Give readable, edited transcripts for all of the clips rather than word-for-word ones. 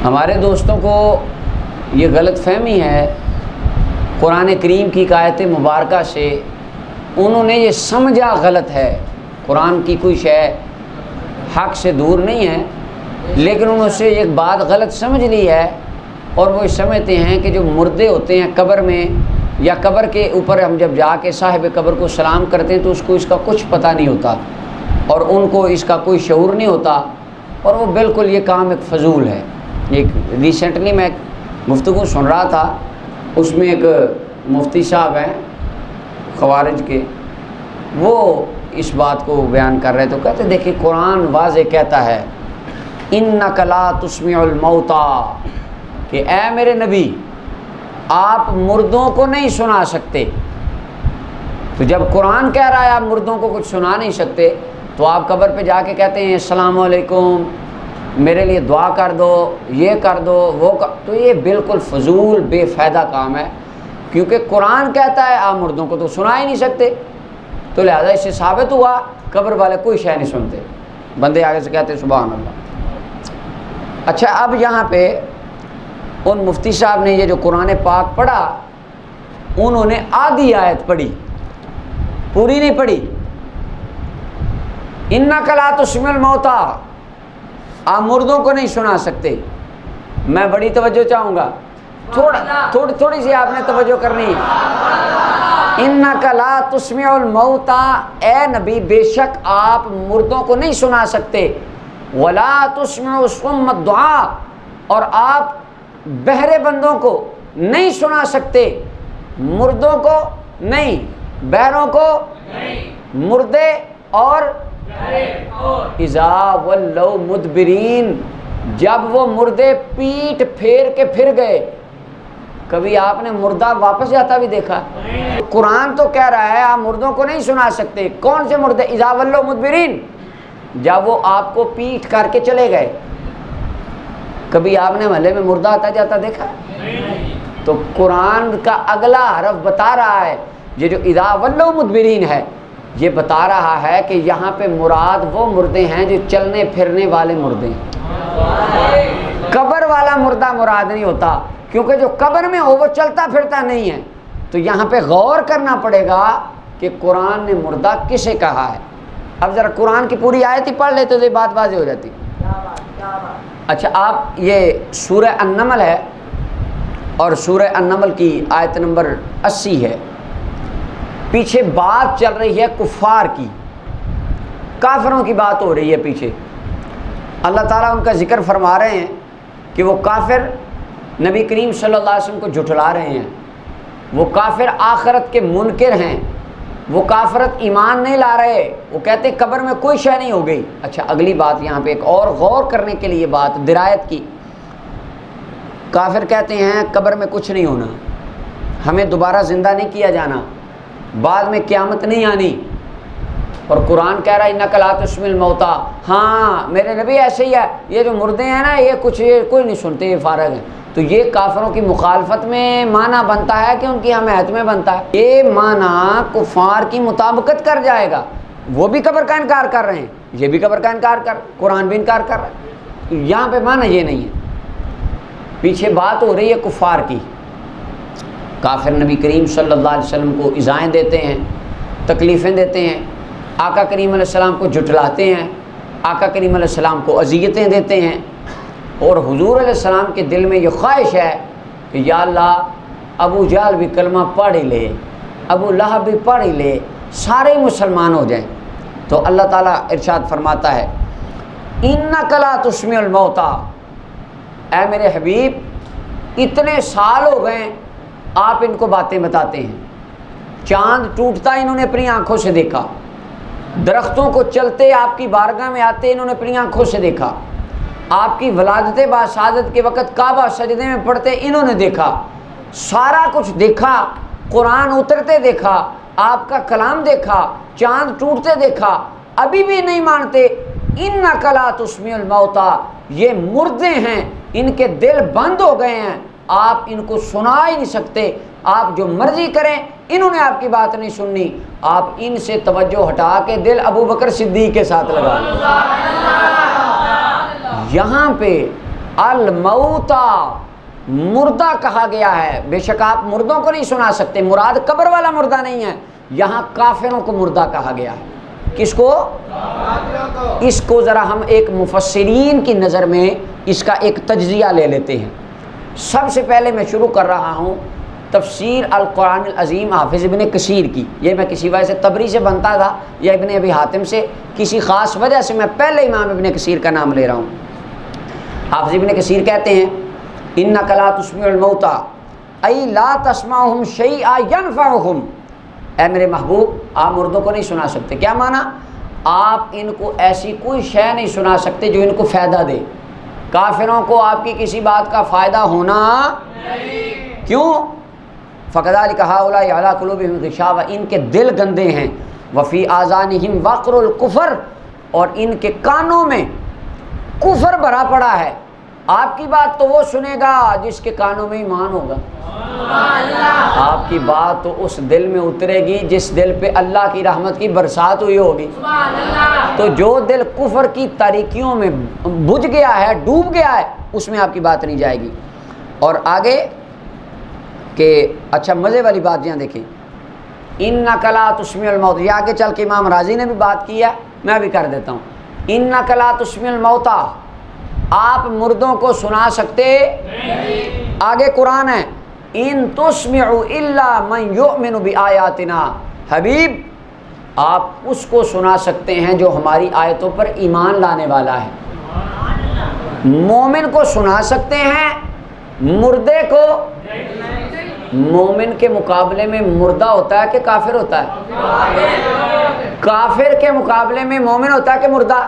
हमारे दोस्तों को ये गलतफहमी है कुरान करीम की आयत मुबारका से, उन्होंने ये समझा गलत है। कुरान की कोई शय हक़ से दूर नहीं है, लेकिन उन्होंने एक बात गलत समझ ली है और वो समझते हैं कि जो मुर्दे होते हैं कब्र में या कब्र के ऊपर हम जब जाके साहिब कब्र को सलाम करते हैं तो उसको इसका कुछ पता नहीं होता और उनको इसका कोई शऊर नहीं होता और वो बिल्कुल ये काम एक फ़जूल है। एक रिसेंटली मैं गुफ्तगू सुन रहा था, उसमें एक मुफ्ती साहब हैं ख़वारिज के, वो इस बात को बयान कर रहे तो कहते देखिए कुरान वाज़े कहता है इन्नका ला तुस्मिउल मौता, कि ऐ मेरे नबी आप मुर्दों को नहीं सुना सकते। तो जब कुरान कह रहा है आप मुर्दों को कुछ सुना नहीं सकते तो आप कब्र पे जाके कहते हैं अस्सलाम वालेकुम, मेरे लिए दुआ कर दो, ये कर दो, वो कर, तो ये बिल्कुल फजूल बेफ़ायदा काम है, क्योंकि कुरान कहता है आप मुर्दों को तो सुना ही नहीं सकते। तो लिहाजा इससे साबित हुआ कब्र वाले कोई शय नहीं सुनते, बंदे आगे से कहते सुभान अल्लाह। अच्छा, अब यहाँ पे उन मुफ्ती साहब ने ये जो कुरान पाक पढ़ा, उन्होंने आधी आयत पढ़ी, पूरी नहीं पढ़ी। इन्नका ला तुस्मिउल मौता, आप मुर्दों को नहीं सुना सकते। मैं बड़ी तवज्जो चाहूँगा, थोड़ी सी आपने तवज्जो करनी। इन्नका ला तुस्मिउल मौता, ए नबी बेशक आप मुर्दों को नहीं सुना सकते। वला तुस्मिउ सुम्म दुआ, और आप बहरे बंदों को नहीं सुना सकते। मुर्दों को नहीं, बहरों को नहीं, मुर्दे और इज़ा वल्लौ मुदबिरीन, जब वो मुर्दे पीठ फेर के फिर गए। कभी आपने मुर्दा वापस जाता भी देखा? कुरान तो कह रहा है आप मुर्दों को नहीं सुना सकते। कौन से मुर्दे? इज़ा वल्लौ मुदबिरीन, जब वो आपको पीठ करके चले गए। कभी आपने महल्ले में मुर्दा आता जाता देखा? तो कुरान का अगला हरफ बता रहा है, ये जो इज़ा वल्लौ मुदबिरीन है, ये बता रहा है कि यहाँ पे मुराद वो मुर्दे हैं जो चलने फिरने वाले मुर्दे हैं। कब्र वाला मुर्दा मुराद नहीं होता, क्योंकि जो कब्र में हो वो चलता फिरता नहीं है। तो यहाँ पे गौर करना पड़ेगा कि कुरान ने मुर्दा किसे कहा है। अब ज़रा कुरान की पूरी आयत ही पढ़ लेते तो ये बात वाज़ेह हो जाती। अच्छा, आप ये सूरह अन-नमल है और सूरह अन-नमल की आयत नंबर 80 है। पीछे बात चल रही है कुफ़ार की, काफिरों की बात हो रही है। पीछे अल्लाह ताला उनका जिक्र फरमा रहे हैं कि वो काफिर नबी करीम सल्लल्लाहु अलैहि वसल्लम को झुठला रहे हैं, वो काफिर आखिरत के मुनकिर हैं, वो काफिरत ईमान नहीं ला रहे, वो कहते कब्र में कोई शय नहीं हो गई। अच्छा, अगली बात यहाँ पे एक और गौर करने के लिए बात दिरायत की। काफिर कहते हैं कब्र में कुछ नहीं होना, हमें दोबारा ज़िंदा नहीं किया जाना, बाद में क़यामत नहीं आनी। और कुरान कह रहा है इन्नका ला तुस्मिउल मौता। हाँ मेरे नबी ऐसे ही है, ये जो मुर्दे हैं ना ये कोई नहीं सुनते, ये फारग हैं। तो ये काफिरों की मुखालफत में माना बनता है कि उनकी हमायत में बनता है। ये माना कुफार की मुताबिकत कर जाएगा। वो भी कब्र का इनकार कर रहे हैं, ये भी कब्र का इनकार कर, कुरान भी इनकार कर रहा है। तो यहाँ पे माना ये नहीं है। पीछे बात हो रही है कुफार की। काफिर नबी करीम सल्लल्लाहु अलैहि वसल्लम को इज़ाएँ देते हैं, तकलीफ़ें देते हैं, आका करीम अलैहिस्सलाम को झुठलाते हैं, आका करीम अलैहिस्सलाम को अज़ियतें देते हैं। और हुजूर अलैहिस्सलाम के दिल में ये ख्वाहिश है कि या अल्लाह अबू जहल भी कलमा पढ़ ही ले, अबू लहब भी पढ़ ही ले, सारे मुसलमान हो जाएं। तो अल्लाह ताला इरशाद फरमाता है इन्नका ला तुस्मिउल मौता, ऐ मेरे हबीब इतने साल हो गए आप इनको बातें बताते हैं। चाँद टूटता इन्होंने अपनी आँखों से देखा, दरख्तों को चलते आपकी बारगाह में आते इन्होंने अपनी आँखों से देखा, आपकी वलादत बासादत के वक़्त काबा सजदे में पढ़ते इन्होंने देखा, सारा कुछ देखा, कुरान उतरते देखा, आपका कलाम देखा, चाँद टूटते देखा, अभी भी नहीं मानते। इन्नका ला तुस्मिउल मौता, ये मुर्दे हैं, इनके दिल बंद हो गए हैं, आप इनको सुना ही नहीं सकते। आप जो मर्जी करें, इन्होंने आपकी बात नहीं सुननी। आप इनसे तवज्जो हटा के दिल अबू बकर सिद्दीक के साथ लगा लें। यहाँ पे अल मौता, मुर्दा कहा गया है। बेशक आप मुर्दों को नहीं सुना सकते, मुराद कब्र वाला मुर्दा नहीं है, यहाँ काफिरों को मुर्दा कहा गया है। किसको? इसको ज़रा हम एक मुफस्सिरीन की नज़र में इसका एक तज्ज़िया ले लेते हैं। सबसे पहले मैं शुरू कर रहा हूँ तफसीर अल कुरान अल अज़ीम हाफिज़ इब्न कसीर की। ये मैं किसी वजह से तबरी से बनता था या इब्न अबी हातिम से, किसी ख़ास वजह से मैं पहले इमाम इब्न कसीर का नाम ले रहा हूँ। हाफिज़ इब्न कसीर कहते हैं इन्नका ला तुस्मिउल मौता ऐ ला तस्माउहुम शैअन यनफउहुम। ऐ मेरे महबूब, आप मुर्दों को नहीं सुना सकते। क्या माना? आप इनको ऐसी कोई शय नहीं सुना सकते जो इनको फ़ायदा दे। काफिरों को आपकी किसी बात का फ़ायदा होना नहीं। क्यों? फ़क़ज़ालिका हाउलाइ अला क़ुलूबिहिम ग़िशावा, इनके दिल गंदे हैं। वफ़ी आज़ानिहिम वक़्रुल कुफ़र, और इनके कानों में कुफ़र भरा पड़ा है। आपकी बात तो वो सुनेगा जिसके कानों में ईमान होगा। आपकी बात तो उस दिल में उतरेगी जिस दिल पे अल्लाह की रहमत की बरसात हुई होगी। तो जो दिल कुफर की तारीकियों में बुझ गया है, डूब गया है, उसमें आपकी बात नहीं जाएगी। और आगे के अच्छा मज़े वाली बात यहाँ देखिए, इन्नका ला तुस्मिउल मौत, ये आगे चल के इमाम राजी ने भी बात की है, मैं भी कर देता हूँ। इन्नका ला तुस्मिउल मौता, आप मुर्दों को सुना सकते नहीं। आगे कुरान है इन तुस्मिउ इल्ला मन युमिनु बिआयातिना, हबीब आप उसको सुना सकते हैं जो हमारी आयतों पर ईमान लाने वाला है। मोमिन को सुना सकते हैं, मुर्दे को। मोमिन के मुकाबले में मुर्दा होता है कि काफिर होता है? काफिर के मुकाबले में मोमिन होता है कि मुर्दा?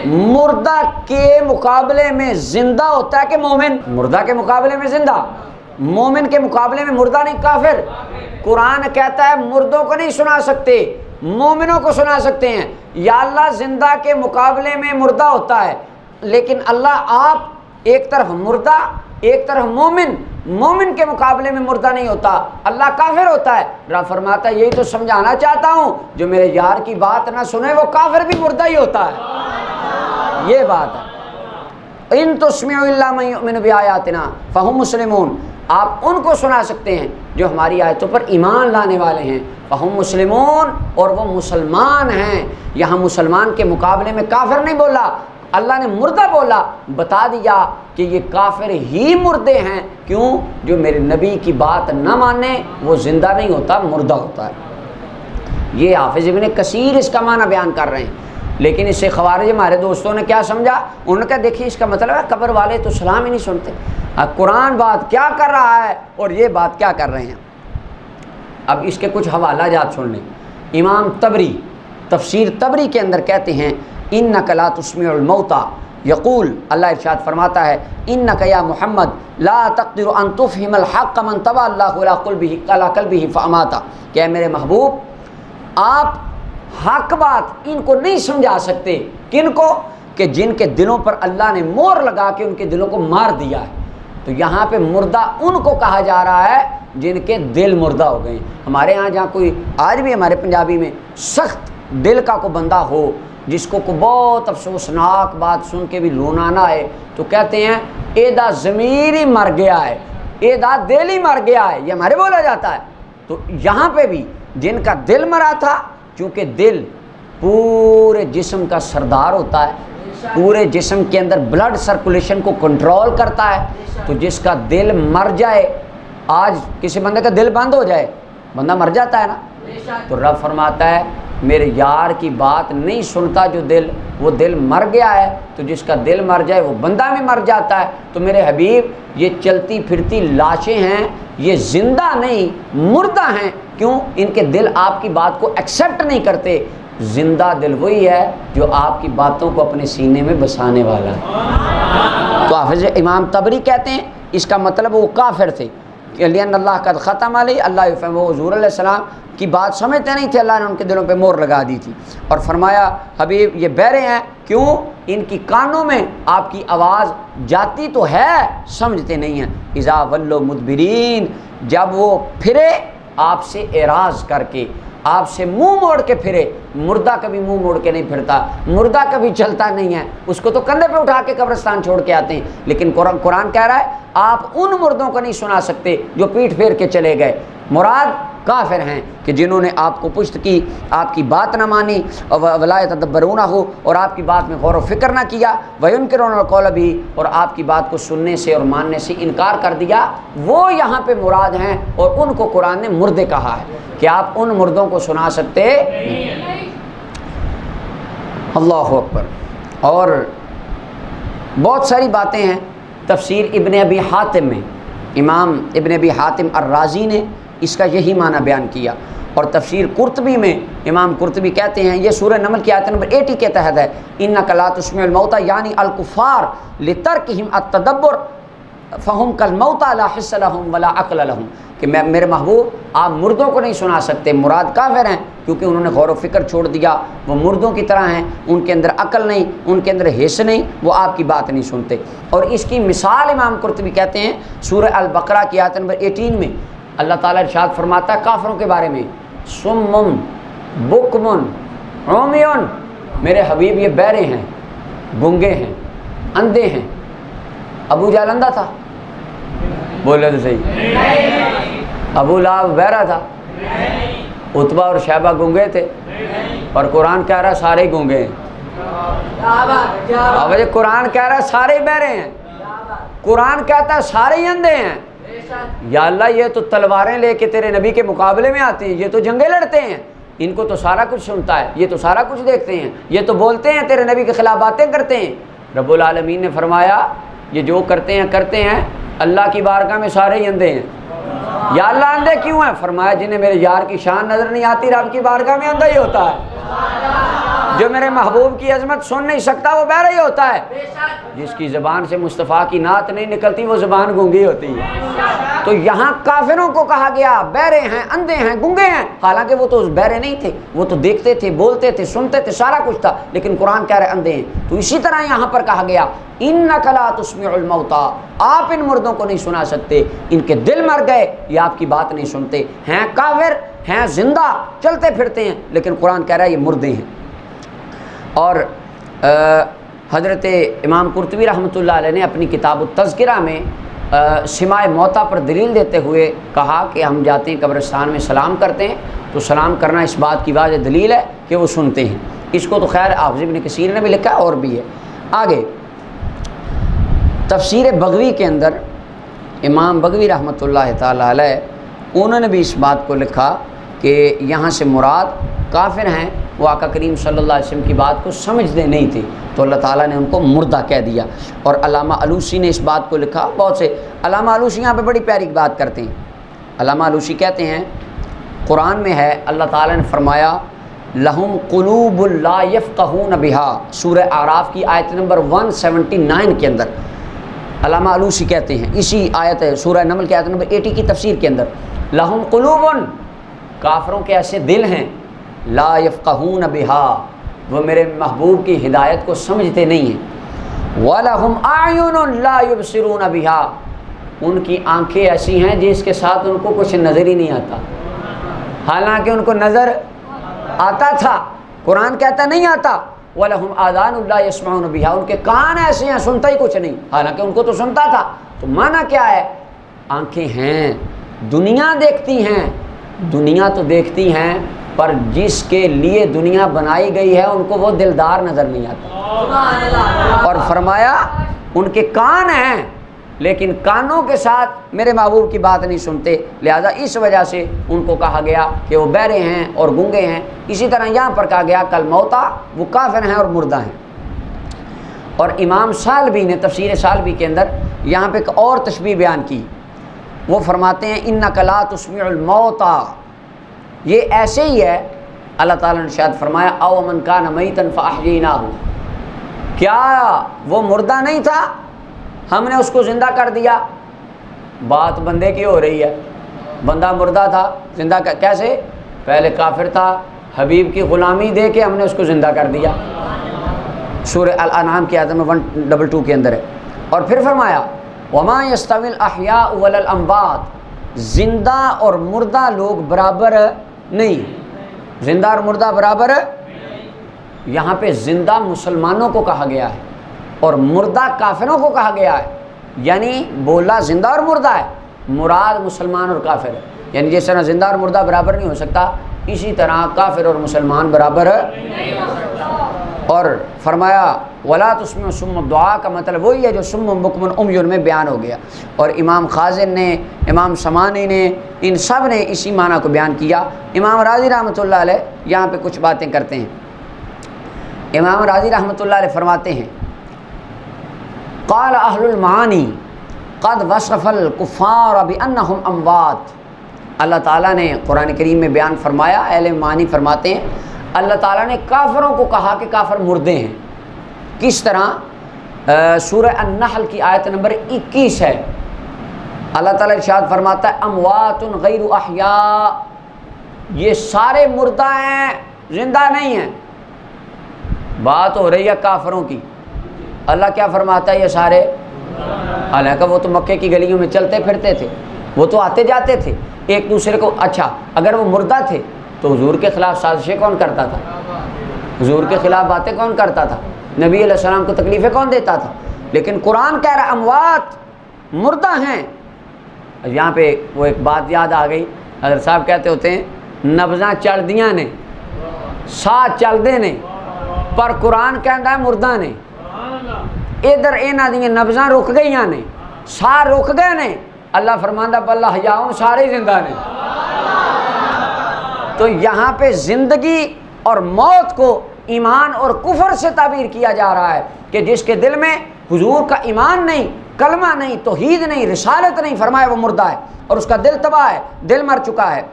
मुर्दा के मुकाबले में जिंदा होता है कि मोमिन? मुर्दा के मुकाबले में जिंदा, मोमिन के मुकाबले में मुर्दा नहीं, काफिर। कुरान कहता है मुर्दों को नहीं सुना सकते, मोमिनों को सुना सकते हैं। या अल्लाह जिंदा के मुकाबले में मुर्दा होता है, लेकिन अल्लाह आप एक तरफ मुर्दा एक तरफ मोमिन, मोमिन के मुकाबले में मुर्दा नहीं होता, अल्लाह काफिर होता है। रब फरमाता है यही तो समझाना चाहता हूँ, जो मेरे यार की बात ना सुने वो काफिर भी मुर्दा ही होता है। ये बात है। इन तुस्मिउ इल्ला मन युमिनु बिआयातिना फहुम मुस्लिमून, आप उनको सुना सकते हैं जो हमारी आयतों पर ईमान लाने वाले हैं। फहुम मुस्लिमून, और वो मुसलमान हैं। यहाँ मुसलमान के मुकाबले में काफिर नहीं बोला, अल्लाह ने मुर्दा बोला, बता दिया कि ये काफिर ही मुर्दे हैं। क्यों? जो मेरे नबी की बात न माने वो जिंदा नहीं होता, मुर्दा होता है। ये हाफिज़ इब्न कसीर इसका माना बयान कर रहे हैं। लेकिन इससे ख़वारिज हमारे दोस्तों ने क्या समझा, उन्होंने कहा देखिए इसका मतलब है कब्र वाले तो सलाम ही नहीं सुनते। कुरान बात क्या कर रहा है और ये बात क्या कर रहे हैं। अब इसके कुछ हवाला जात सुन लें। इमाम तबरी तफसीर तबरी के अंदर कहते हैं इन्नका ला तुस्मिउल मौता यक़ूल, अल्लाह इरशाद फरमाता है इन्नका या मुहम्मद ला तक़दिरु अन तुफ़हिमल हक़्क़ मन तबा अल्लाहु अला क़ल्बिही फ़अमाता, क्या मेरे महबूब आप हक बात इनको नहीं समझा सकते। किनको? कि जिनके दिलों पर अल्लाह ने मोहर लगा के उनके दिलों को मार दिया है। तो यहाँ पे मुर्दा उनको कहा जा रहा है जिनके दिल मुर्दा हो गए। हमारे यहाँ जहाँ कोई आज भी हमारे पंजाबी में सख्त दिल का कोई बंदा हो जिसको को बहुत अफसोसनाक बात सुन के भी रोना ना आए, तो कहते हैं एदा ज़मीर ही मर गया है, एदा दिल ही मर गया है, ये हमारे बोला जाता है। तो यहाँ पे भी जिनका दिल मरा था, चूँकि दिल पूरे जिस्म का सरदार होता है, पूरे जिस्म के अंदर ब्लड सर्कुलेशन को कंट्रोल करता है, तो जिसका दिल मर जाए, आज किसी बंदे का दिल बंद हो जाए, बंदा मर जाता है ना। तो रब फरमाता है मेरे यार की बात नहीं सुनता जो दिल, वो दिल मर गया है। तो जिसका दिल मर जाए वो बंदा भी मर जाता है। तो मेरे हबीब ये चलती फिरती लाशें हैं, ये जिंदा नहीं मुर्दा हैं। क्यों? इनके दिल आपकी बात को एक्सेप्ट नहीं करते। जिंदा दिल वही है जो आपकी बातों को अपने सीने में बसाने वाला है। तो हाफिज़ इमाम तबरी कहते हैं इसका मतलब वो काफिर थे, अल्लाह कद ख़तम अलैहि, अल्लाह वो हुज़ूर अलैहिस्सलाम की बात समझते नहीं थे, अल्लाह ने उनके दिलों पे मोहर लगा दी थी। और फरमाया हबीब ये बहरे हैं, क्यों? इनकी कानों में आपकी आवाज़ जाती तो है, समझते नहीं हैं। इज़ा वल्लो मुदबिरीन, जब वो फिरे आपसे एराज़ करके, आपसे मुंह मोड़ के फिरे। मुर्दा कभी मुंह मोड़ के नहीं फिरता, मुर्दा कभी चलता नहीं है, उसको तो कंधे पे उठा के कब्रिस्तान छोड़ के आते हैं। लेकिन कुरान कह रहा है आप उन मुर्दों को नहीं सुना सकते जो पीठ फेर के चले गए। मुराद काफिर हैं कि जिन्होंने आपको पुश्त की, आपकी बात ना मानी, वला यतदब्बरूना हो, और आपकी बात में गौर व फिक्र ना किया, वयुनकिरूनल कौल भी, और आपकी बात को सुनने से और मानने से इनकार कर दिया, वो यहाँ पे मुराद हैं। और उनको कुरान ने मुर्दे कहा है कि आप उन मुर्दों को सुना सकते नहीं। अल्लाहु अकबर। और बहुत सारी बातें हैं तफसीर इब्न अबी हातिम में, इमाम इब्न अबी हातिम अर्राज़ी ने इसका यही माना बयान किया। और तफसीर कुर्तबी में इमाम कुर्तबी कहते हैं, ये सूरह नमल की आयत नंबर 80 के तहत है, इन्नका ला तुस्मिउल मौता यानी अल कुफ़ार लितर्किहिम अत-तदब्बुर फ़हुम कल मौता ला हिस्स लहुम वला अक़ल लहुम, कि मैं मेरे महबूब आप मुर्दों को नहीं सुना सकते। मुराद काफिर हैं क्योंकि उन्होंने गौर व फिक्र छोड़ दिया, वो मुर्दों की तरह हैं, उनके अंदर अकल नहीं, उनके अंदर हिस्स नहीं, वो आपकी बात नहीं सुनते। और इसकी मिसाल इमाम कुर्तबी कहते हैं सूरह अल बकरा की आयत नंबर 18 में अल्लाह ताला इरशाद फरमाता है काफिरों के बारे में, सुम्मुन बुकमुन उम्युन, मेरे हबीब ये बहरे हैं, गूंगे हैं, अंधे हैं। अबू जहल अंधा था? बोले तो सही। अबू लहब बहरा था? उतबा और शैबा गूंगे थे? और कुरान कह रहा सारे ही गूंगे हैं। अब ये कुरान कह रहा सारे ही बहरे हैं, कुरान कहता है सारे ही अंधे हैं। या अल्लाह ये तो तलवारें लेके तेरे नबी के मुकाबले में आते हैं, ये तो जंगे लड़ते हैं, इनको तो सारा कुछ सुनता है, ये तो सारा कुछ देखते हैं, ये तो बोलते हैं तेरे नबी के खिलाफ बातें करते हैं। रब्बुल आलमीन ने फरमाया ये जो करते हैं अल्लाह की बारगाह में सारे ही अंधे हैं। या अल्लाह अंधे क्यों हैं? फरमाया जिन्हें मेरे यार की शान नजर नहीं आती रब की बारगाह में अंधा ही होता है। जो मेरे महबूब की अजमत सुन नहीं सकता वो बहरा ही होता है। जिसकी ज़बान से मुस्तफ़ा की नात नहीं निकलती वो ज़बान गूंगी होती है। तो यहाँ काफिरों को कहा गया बहरे हैं, अंधे हैं, गूंगे हैं, हालांकि वो तो बहरे नहीं थे, वो तो देखते थे, बोलते थे, सुनते थे, सारा कुछ था, लेकिन कुरान कह रहे अंधे हैं। तो इसी तरह यहाँ पर कहा गया इन्नका ला तुस्मिउल मौता, आप इन मुर्दों को नहीं सुना सकते, इनके दिल मर गए, ये आपकी बात नहीं सुनते, हैं काफिर, हैं जिंदा, चलते फिरते हैं, लेकिन कुरान कह रहा है ये मुर्दे हैं। और हज़रत इमाम कुर्तबी रहमतुल्लाह अलैह ने अपनी किताब तज़किरा में सिमाए मौता पर दलील देते हुए कहा कि हम जाते हैं कब्रिस्तान में सलाम करते हैं, तो सलाम करना इस बात की वाज़ेह दलील है कि वो सुनते हैं। इसको तो खैर हाफ़िज़ इब्न कसीर ने भी लिखा है और भी है। आगे तफसीर बगवी के अंदर इमाम बगवी रहमतुल्लाह ताला अलैह उन्होंने भी इस बात को लिखा कि यहाँ से मुराद काफिर हैं, वो आका करीम सल्लल्लाहु अलैहि वसल्लम की बात को समझते नहीं थे, तो अल्लाह ताला ने उनको मुर्दा कह दिया। और अल्लामा अलूसी ने इस बात को लिखा, बहुत से अल्लामा अलूसी यहाँ पे बड़ी प्यारी बात करते हैं। अल्लामा अलूसी कहते हैं कुरान में है अल्लाह ताला ने फरमाया लहुम कुलूबुल ला यफ़क़हून बिहा, सूरह आराफ की आयत नंबर 179 के अंदर अल्लामा अलूसी कहते हैं, इसी आयत है सूरह नमल की आयत नंबर 80 की तफसीर के अंदर, लहुम कुलूबुन, काफिरों के ऐसे दिल हैं, ला यफ़क़हून बिहा, वो मेरे महबूब की हिदायत को समझते नहीं हैं, वलहुम आयुनुन ला युबसिरून बिहा, उनकी आंखें ऐसी हैं जिसके साथ उनको कुछ नज़र ही नहीं आता, हालांकि उनको नज़र आता था, कुरान कहता नहीं आता। वलहुम आज़ानुन ला यस्मऊन बिहा, उनके कान ऐसे हैं सुनता ही कुछ नहीं, हालांकि उनको तो सुनता था। तो माना क्या है? आंखें हैं, दुनिया देखती हैं, दुनिया तो देखती हैं, पर जिसके लिए दुनिया बनाई गई है उनको वो दिलदार नज़र नहीं आता। और फरमाया उनके कान हैं लेकिन कानों के साथ मेरे महबूब की बात नहीं सुनते, लिहाजा इस वजह से उनको कहा गया कि वो बहरे हैं और गूंगे हैं। इसी तरह यहाँ पर कहा गया कल मौता, वो काफिर हैं और मुर्दा हैं। और इमाम सालबी ने तफसीर सालबी के अंदर यहाँ पे एक और तशबीह बयान की, वो फरमाते हैं इन्नका ला तुस्मिउल मौता, ये ऐसे ही है। अल्लाह ताला ने शायद फरमाया औ मन कान मैतन फअहयीनाहु, क्या वो मुर्दा नहीं था, हमने उसको ज़िंदा कर दिया। बात बंदे की हो रही है, बंदा मुर्दा था, ज़िंदा कैसे? पहले काफिर था, हबीब की ग़ुलामी दे के हमने उसको ज़िंदा कर दिया। सूरह अल-अनआम की आयत में 122 के अंदर है। और फिर फरमाया वमा यस्तविल अहया वल अम्वात, ज़िंदा और मुर्दा लोग बराबर नहीं। जिंदा और मुर्दा बराबर है। यहाँ पे जिंदा मुसलमानों को कहा गया है और मुर्दा काफिरों को कहा गया है, यानी बोला जिंदा और मुर्दा है, मुराद मुसलमान और काफिर है। यानी जिस तरह जिंदा और मुर्दा बराबर नहीं हो सकता, इसी तरह काफिर और मुसलमान बराबर नहीं हो सकता। और फरमाया वला तुस्मिउ सुम्म दुआ का मतलब वही है जो सुम्म बुकमुन उम्युन में बयान हो गया। और इमाम खाजिन ने, इमाम समानी ने, इन सब ने इसी माना को बयान किया। इमाम राज़ी रहमतुल्लाह अलैह यहाँ पे कुछ बातें करते हैं। इमाम राज़ी रहमतुल्लाह अलैह फरमाते हैं क़ाल अहलुल मानी क़द वसफ़ल कुफ़ार बिअन्नहुम अमवात। अल्लाह ताला ने कुरान करीम में बयान फरमाया, अहले मानी फरमाते हैं अल्लाह ताला ने काफिरों को कहा कि काफिर मुर्दे हैं। किस तरह? सूरह अन-नहल की आयत नंबर 21 है। अल्लाह ताला इरशाद फरमाता है अमवातुन गैरु अहया, ये सारे मुर्दा हैं, जिंदा नहीं हैं। बात हो रही है काफिरों की। अल्लाह क्या फरमाता है? ये सारे, हालांकि वो तो मक्के की गलियों में चलते फिरते थे, वो तो आते जाते थे एक दूसरे को। अच्छा, अगर वो मुर्दा थे तो हुजूर के ख़िलाफ़ साजिशें कौन करता था? हुजूर के ख़िलाफ़ बातें कौन करता था? नबी अलैहिस्सलाम को तकलीफ़ें कौन देता था? लेकिन कुरान कह रहा अमवात, मुर्दा हैं। यहाँ पे वो एक बात याद आ गई, हज़रत साहब कहते होते हैं नब्ज़ां चल दियाँ ने, साथ चलते ने, पर कुरान कहता है मुर्दा ने। इधर इन्हां दी नब्ज़ां रुक गई ने, साह रुक गए ने। अल्लाह फरमांदा बल्ला हयाउन, सारे जिंदा ने। तो यहाँ पे ज़िंदगी और मौत को ईमान और कुफर से ताबीर किया जा रहा है कि जिसके दिल में हुजूर का ईमान नहीं, कलमा नहीं, तौहीद नहीं, रिसालत नहीं, फरमाया वो मुर्दा है और उसका दिल तबाह है, दिल मर चुका है।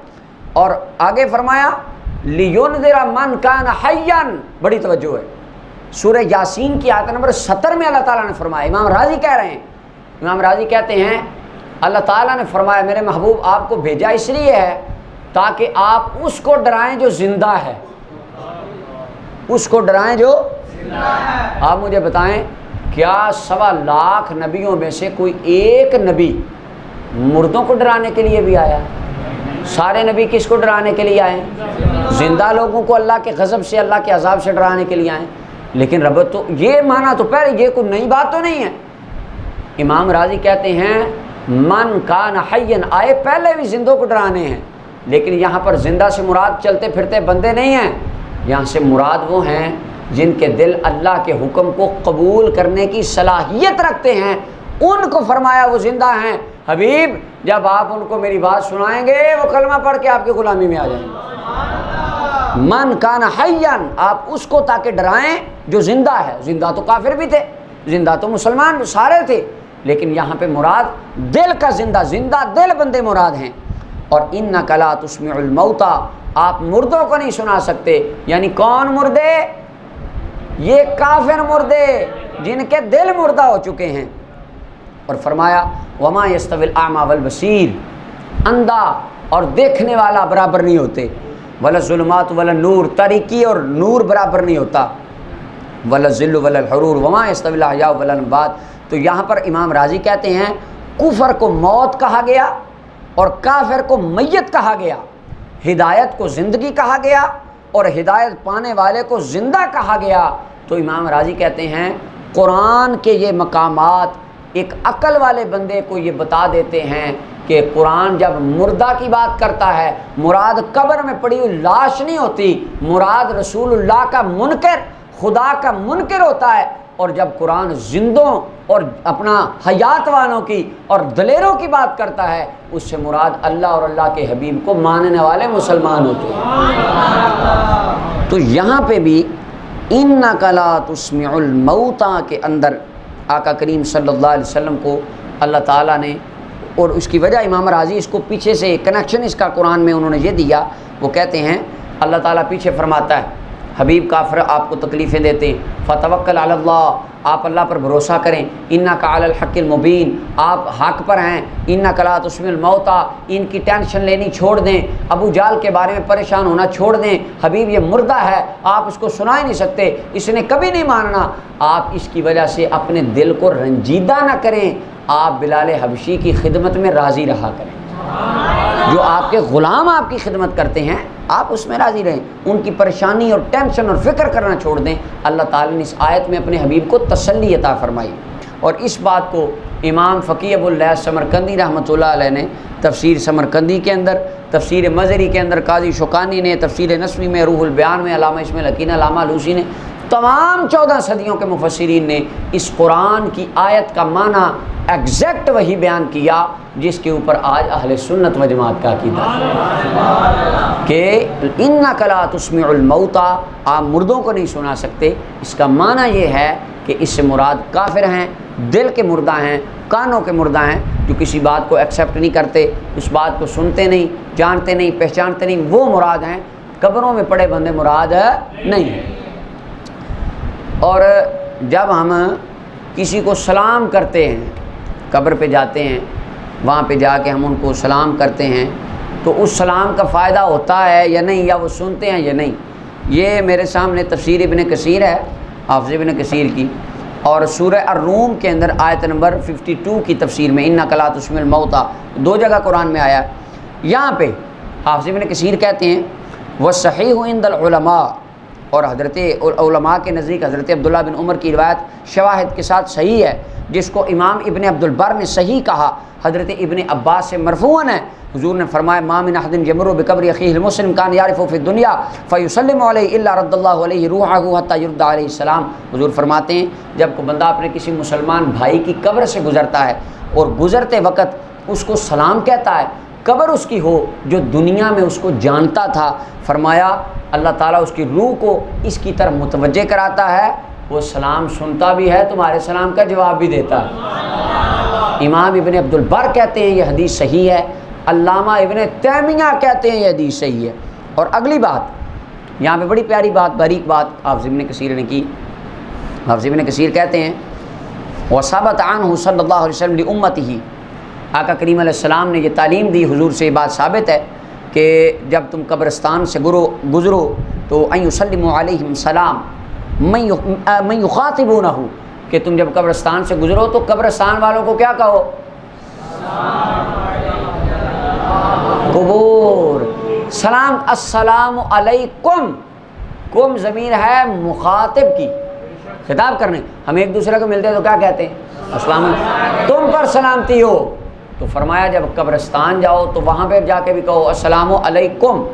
और आगे फरमाया लियुनज़िरा मन कान हय्यन, बड़ी तवज्जो है। सूरह यासीन की आयत नंबर 70 में अल्लाह ताला ने फरमाया, इमाम राज़ी कह रहे हैं, इमाम राज़ी कहते हैं अल्लाह ताला ने फरमाया मेरे महबूब आपको भेजा इसलिए है ताकि आप उसको डराएं जो जिंदा है, उसको डराएं जो जिंदा है। आप मुझे बताएं क्या 1.25 लाख नबियों में से कोई एक नबी मुर्दों को डराने के लिए भी आया? सारे नबी किसको डराने के लिए आए? जिंदा लोगों को अल्लाह के गज़ब से, अल्लाह के अज़ाब से डराने के लिए आए। लेकिन रब तो ये माना तो पहले, ये कोई नई बात तो नहीं है। इमाम राज़ी कहते हैं मन कान हय्यन, आए पहले भी जिंदों को डराने हैं, लेकिन यहाँ पर जिंदा से मुराद चलते फिरते बंदे नहीं हैं। यहाँ से मुराद वो हैं जिनके दिल अल्लाह के हुक्म को कबूल करने की सलाहियत रखते हैं, उनको फरमाया वो जिंदा हैं। हबीब जब आप उनको मेरी बात सुनाएंगे वो कलमा पढ़ के आपकी गुलामी में आ जाएंगे। मन कान हय्यन, आप उसको ताकि डराएं जो जिंदा है। जिंदा तो काफिर भी थे, जिंदा तो मुसलमान सारे थे, लेकिन यहाँ पे मुराद दिल का जिंदा, जिंदा दिल बंदे मुराद हैं। और इन्नका ला तुस्मिउल मौता, आप मुर्दों को नहीं सुना सकते। यानी कौन मुर्दे? ये काफिर मुर्दे जिनके दिल मुर्दा हो चुके हैं। और फरमाया वमा यस्तविल आमा वल बसीर, अंधा और देखने वाला बराबर नहीं होते। वला ज़ुल्मात वला नूर, तारीकी और नूर बराबर नहीं होता। वला ज़िल्लु वला हुरूर वमा यस्तविल अहया वला अमवात। तो यहाँ पर इमाम राज़ी कहते हैं कुफर को मौत कहा गया और काफिर को मैयत कहा गया, हिदायत को ज़िंदगी कहा गया और हिदायत पाने वाले को ज़िंदा कहा गया। तो इमाम राज़ी कहते हैं कुरान के ये मकामात एक अक्ल वाले बंदे को ये बता देते हैं कि कुरान जब मुर्दा की बात करता है, मुराद कब्र में पड़ी हुई लाश नहीं होती, मुराद रसूलुल्लाह का मुनकर, खुदा का मुनकर होता है। और जब कुरान जिंदों और अपना हयात वालों की और दलेरों की बात करता है, उससे मुराद अल्लाह और अल्लाह के हबीब को मानने वाले मुसलमान होते हैं। तो यहाँ पे भी इन्नका ला तुस्मिउल मौता के अंदर आका करीम सल्लल्लाहु अलैहि वसल्लम को अल्लाह ताला ने, और उसकी वजह इमाम राज़ी इसको पीछे से कनेक्शन इसका कुरान में उन्होंने ये दिया। वो कहते हैं अल्लाह ताला पीछे फरमाता है हबीब काफिर आपको तकलीफ़ें देते हैं, फ़तवक्कल अलल्लाह, आप अल्लाह पर भरोसा करें। इन्नका अलल हक़्क़िल मुबीन, आप हक़ पर हैं। इन्नका ला तुस्मिउल मौता, इनकी टेंशन लेनी छोड़ दें, अबू जाल के बारे में परेशान होना छोड़ दें। हबीब ये मुर्दा है, आप उसको सुना ही नहीं सकते, इसने कभी नहीं मानना। आप इसकी वजह से अपने दिल को रंजीदा ना करें, आप बिलाल हबशी की खिदमत में राज़ी रहा करें। जो आपके ग़ुलाम आपकी खिदमत करते हैं आप उसमें राज़ी रहें, उनकी परेशानी और टेंशन और फ़िक्र करना छोड़ दें। अल्लाह ताला ने इस आयत में अपने हबीब को तसल्ली अता फरमाई। और इस बात को इमाम फ़क़ीह अबुल लैथ समरकंदी रहमतुल्लाह अलैह ने तफ़सीर समरकंदी के अंदर, तफ़सीर मज़री के अंदर काज़ी शौकानी ने, तफ़सीर नस्वी में, रूहुल बयान में अल्लामा इस्माइल हकीम अल्लामा अलूसी ने, तमाम 14 सदियों के मुफस्सिरीन ने इस कुरान की आयत का माना एग्जैक्ट वही बयान किया जिसके ऊपर आज अहले सुन्नत व जमात का अक़ीदा है कि इन्नका ला तुस्मिउल मौता, आप मुर्दों को नहीं सुना सकते। इसका माना ये है कि इससे मुराद काफिर हैं, दिल के मुर्दा हैं, कानों के मुर्दा हैं, जो किसी बात को एक्सेप्ट नहीं करते, उस बात को सुनते नहीं, जानते नहीं, पहचानते नहीं, वो मुराद हैं। कब्रों में पड़े बंदे मुराद नहीं हैं। और जब हम किसी को सलाम करते हैं, कब्र पे जाते हैं, वहाँ पे जाके हम उनको सलाम करते हैं, तो उस सलाम का फ़ायदा होता है या नहीं, या वो सुनते हैं या नहीं। ये मेरे सामने तफसीर इब्न कसीर है, हाफ़िज़ इब्न कसीर की, और सूरह अर्रूम के अंदर आयत नंबर 52 की तफसीर में इन्नका ला तुस्मिउल मौता 2 जगह कुरान में आया। यहाँ पे हाफ़िज़ इब्न कसीर कहते हैं वह सहीह इंदल उलमा, और हज़रत उलमा के नज़दीक हज़रत अब्दुल्लाह बिन उमर की रिवायत शवाहिद के साथ सही है, जिसको इमाम इब्न अब्दुल बर ने सही कहा। हज़रत इब्न अब्बास से मरफ़ूअन है, हुज़ूर ने फरमाया मा मिन अहदिन यमरु बिक़ब्रि अख़ीहिल मुस्लिम कान यारिफ़ु फ़िद दुनिया फ़युसल्लिमु अलैहि इल्ला रद्दल्लाहु अलैहि रूहहु हत्ता युरद्दा अलैहि सलाम। हुज़ूर फरमाते हैं जब कोई बंदा अपने किसी मुसलमान भाई की कब्र से गुज़रता है और गुज़रते वक़्त उसको सलाम कहता है, कब्र उसकी हो जो दुनिया में उसको जानता था, फरमाया अल्लाह ताला उसकी रूह को इसकी तरफ मुतवज्जे कराता है, वो सलाम सुनता भी है, तुम्हारे सलाम का जवाब भी देता है। इमाम इब्न अब्दुल बर कहते हैं ये हदीस सही है, अल्लामा इब्न तैमिया कहते हैं ये हदीस सही है। और अगली बात यहाँ पे बड़ी प्यारी बात, बारीक बात हाफ़िज़ इब्न कसीर ने की। हाफ़िज़ इब्न कसीर कहते हैं वसाबत अन्हु सल्लल्लाहु अलैहि वसल्लम लिउम्मतिही, आका करीम अलैहिस्सलाम ने ये तालीम दी, हुजूर से ये बात साबित है कि जब तुम कब्रिस्तान से गुज़रो तो अन युसल्लिमु अलैहिम सलाम मन युखातिबूनहु, कि तुम जब कब्रिस्तान से गुज़रो तो कब्रिस्तान वालों को क्या कहो, कुबूर सलाम, अस्सलामु अलैकुम, कुम ज़मीर है मुखातिब की, खिताब करने। हम एक दूसरे को मिलते हैं तो क्या कहते हैं, अस्सलाम, तुम पर सलामती हो। तो फरमाया जब कब्रिस्तान जाओ तो वहाँ पे जाके भी कहो अस्सलामु अलैकुम।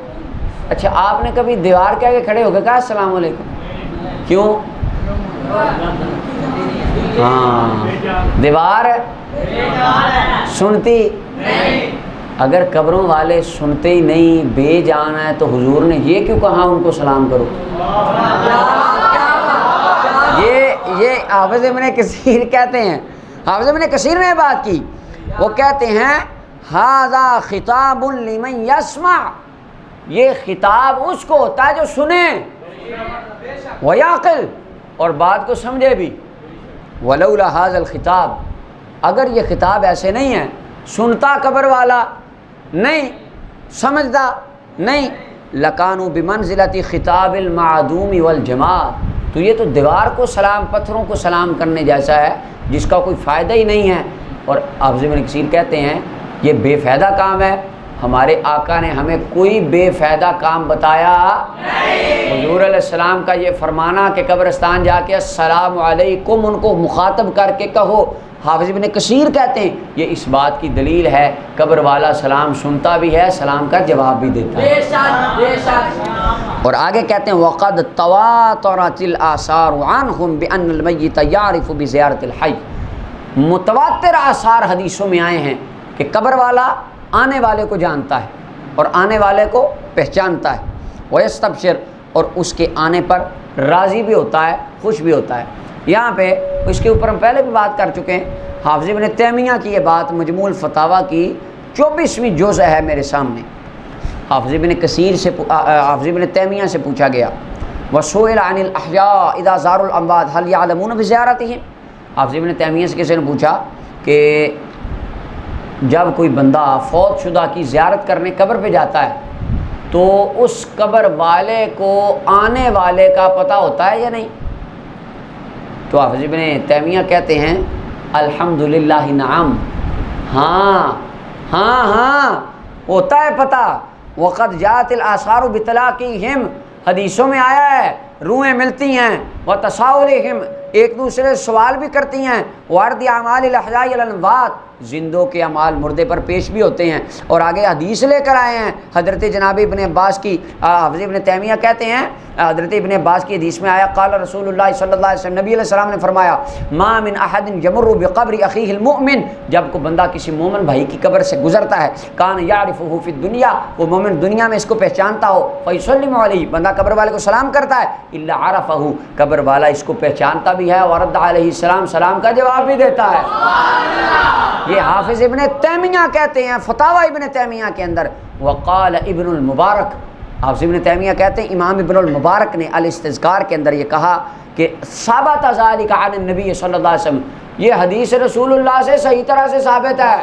अच्छा, आपने कभी दीवार के आगे खड़े होकर कहा अस्सलामु अलैकुम? क्यों? हाँ, दीवार सुनती नहीं। अगर कब्रों वाले सुनते ही नहीं, बेजान है, तो हुजूर ने ये क्यों कहा उनको सलाम करो? ये हाफ़िज़ इब्न कसीर कहते हैं, हाफ़िज़ इब्न कसीर ने बात की, वो कहते हैं हाज़ा खिताबुन लिमन यस्मा, ये खिताब उसको होता है जो सुने व याक़िल, और बात को समझे भी। वलौला हाज़ल खिताब, अगर ये खिताब ऐसे नहीं है, सुनता कब्र वाला नहीं, समझता नहीं, लकानू बिमंज़िलति खिताबिल मादूमी वल जमात, तो ये तो दीवार को सलाम, पत्थरों को सलाम करने जैसा है जिसका कोई फ़ायदा ही नहीं है। और हाफ़िज़ इब्न कसीर कहते हैं ये बेफ़ायदा काम है, हमारे आका ने हमें कोई बेफ़ायदा काम बताया नहीं। हुज़ूर अलैहिस्सलाम का ये फरमाना कि कब्रिस्तान जाके अस्सलामु अलैकुम उनको मुखातब करके कहो, हाफ़िज़ इब्न कसीर कहते हैं ये इस बात की दलील है कब्र वाला सलाम सुनता भी है, सलाम का जवाब भी देता है। और आगे कहते हैं वक़द तवातरतिल आसारु अन्हुम बिअन्नल मय्यित यारिफु बिज़ियारतिल हय्य, मुतवातिर आसार हदीसों में आए हैं कि कब्र वाला आने वाले को जानता है और आने वाले को पहचानता है, वयस्तबशिर, और उसके आने पर राज़ी भी होता है, खुश भी होता है। यहाँ पे इसके ऊपर हम पहले भी बात कर चुके हैं। हाफ़िज़ इब्न तैमिया की ये बात मजमूल फतावा की 24वीं जुज़ है मेरे सामने। हाफ़िज़ इब्न कसीर से, हाफ़िज़ इब्न तैमिया से पूछा गया वसुइल अनिल अहया इज़ा ज़ारुल अमवात हल यअलमून बिज़ियारतिहिम, हाफ़िज़ इब्न तैमिया से किसी ने पूछा कि जब कोई बंदा फौतशुदा की ज़ियारत करने कब्र पे जाता है तो उस कब्र वाले को आने वाले का पता होता है या नहीं? तो हाफ़िज़ इब्न तैमिया कहते हैं अल्हम्दुलिल्लाह नअम, हाँ हाँ हाँ, होता है पता। वक़द जातिल आसारु बितलाक़िहिम, हदीसों में आया है रूहें मिलती हैं, व तसाउलिहिम, एक दूसरे से सवाल भी करती हैं, वारद अमालिल अहयाई अल अमवात, जिंदों के अमाल मुर्दे पर पेश भी होते हैं। और आगे हदीस लेकर आए हैं हज़रत जनाब इब्न अब्बास की, हाफ़िज़ इब्न तैमिया कहते हैं हज़रत इब्न अब्बास की हदीस में आया, क़ाल रसूलुल्लाह सल्लल्लाहु अलैहि वसल्लम, नबी अलैहि सलाम ने फरमाया, मा मिन अहदिन यमुर्रु बिक़ब्रि अख़ीहिल मुअमिन, जब को बंदा किसी मोमिन भाई की कब्र से गुजरता है, कान यारिफुहु फ़िद दुनिया, वो मोमिन दुनिया में इसको पहचानता हो, फ़युसल्लिमु अलैहि, बंदा कब्र वाले को सलाम करता है, इल्ला अरफ़हु, कब्र वाला इसको पहचानता भी है, व रद्द अलैहि सलाम, सलाम का जवाब भी देता है। ये हाफिज़ इब्न तैमिया कहते हैं फतावा इब्न तैमिया के अंदर। वक़ाल इब्नुल मुबारक, हाफिज़ इब्न तैमिया कहते हैं इमाम इब्नुल मुबारक ने अल इस्तिज़कार के अंदर ये कहा कि साबत ज़ालिका अन नबी सल्लल्लाहु अलैहि वसल्लम, ये हदीस रसूलुल्लाह से सही तरह से साबित है,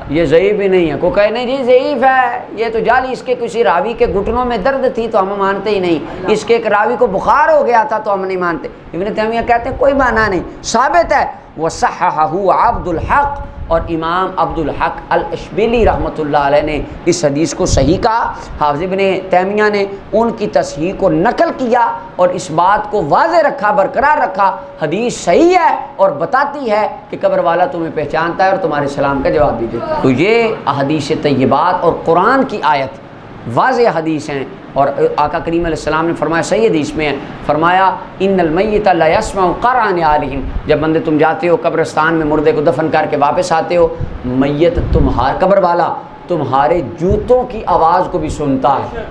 ये ज़ईफ़ भी नहीं है। को कहे नहीं जी ज़ईफ़ है, ये तो जाली, इसके किसी रावी के घुटनों में दर्द थी तो हम मानते ही नहीं, इसके एक रावी को बुखार हो गया था तो हम नहीं मानते। इब्न तैमिया कहते हैं कोई बहाना नहीं, साबित है। वह सहहहु अब्दुल हक, और इमाम अब्दुल हक अल इशबिली रहमतुल्लाह अलैह ने इस हदीस को सही कहा। हाफ़िज़ इब्न तैमिया ने उनकी तसहीह को नकल किया और इस बात को वाज़े रखा, बरकरार रखा, हदीस सही है और बताती है कि कब्र वाला तुम्हें पहचानता है और तुम्हारे सलाम का जवाब भी देता है। तो ये अहदीस तय्यबात और कुरान की आयत वाज़े हदीस हैं। और आका करीम अलैहिस्सलाम ने फरमाया, सही हदीस में है, फरमाया इन्नल मय्यित ला यस्मउ क़रअन आलिहिम, जब बंदे तुम जाते हो कब्रिस्तान में मुर्दे को दफन करके वापस आते हो, मैयत तुम्हारे कब्र वाला तुम्हारे जूतों की आवाज़ को भी सुनता है।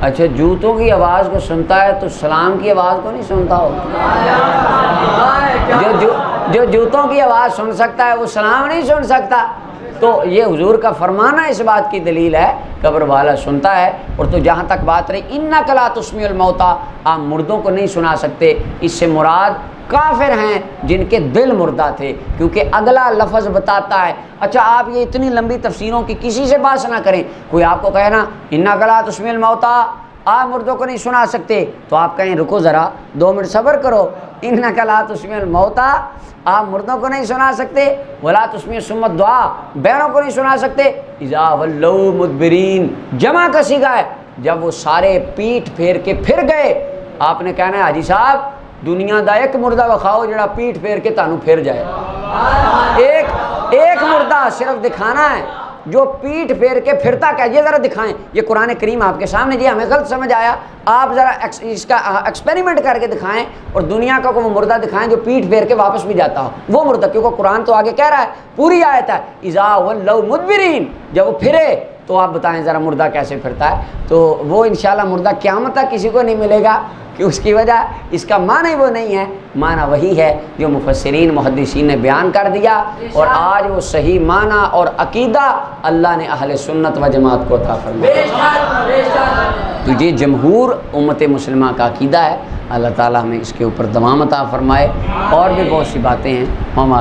अच्छा, जूतों की आवाज़ को सुनता है तो सलाम की आवाज़ को नहीं सुनता हो? जो जूतों की आवाज़ सुन सकता है वो सलाम नहीं सुन सकता। तो ये हुजूर का फरमाना इस बात की दलील है, कब्र वाला सुनता है। और तो जहाँ तक बात रही इन्नका ला तुस्मिउल मौता, आप मुर्दों को नहीं सुना सकते, इससे मुराद काफिर हैं जिनके दिल मुर्दा थे, क्योंकि अगला लफ्ज़ बताता है। अच्छा, आप ये इतनी लंबी तफसीरों की किसी से बात ना करें, कोई आपको कहे ना इन्नका ला तुस्मिउल मौता, आप मुर्दों को नहीं सुना सकते, तो आप कहें रुको ज़रा 2 मिनट सब्र करो, इन्नका ला तुस्मिउल मौता, आप मुर्दों को नहीं सुना सकते, वला तुस्मिउ सुम्मा दुआ, बैरों को नहीं सुना सकते, इज़ा वल्लौ मुदबिरीन, जमा का सीगा है, जब वो सारे पीठ फेर के फिर गए। आपने कहना है हाजी साहब दुनिया दा एक मुर्दा विखाओ जड़ा पीठ फेर के तानू फिर जाए। एक मुर्दा सिर्फ दिखाना है जो पीठ फेर के फिरता क्या, ये ज़रा दिखाएं। ये कुरान करीम आपके सामने जी, हमें गलत समझ आया, आप ज़रा इसका एक्सपेरिमेंट करके दिखाएं और दुनिया का वो मुर्दा दिखाएं जो पीठ फेर के वापस भी जाता हो, वो मुर्दा। क्योंकि कुरान तो आगे कह रहा है, पूरी आयत है, इज़ा वल्लौ मुदबिरीन, जब वो फिरे तो आप बताएं ज़रा मुर्दा कैसे फिरता है। तो वो इंशाल्लाह मुर्दा क़यामत तक किसी को नहीं मिलेगा, कि उसकी वजह इसका माना वो नहीं है, माना वही है जो मुफस्सिरीन मुहद्दिसीन ने बयान कर दिया। और आज वो सही माना और अकीदा अल्लाह ने अहले सुन्नत व जमात को अता फरमाया। तो ये जमहूर उम्मत मुस्लिमा का अकीदा है। अल्लाह ताला हमें इसके ऊपर दवाम अता फरमाए। और भी बहुत सी बातें हैं, हम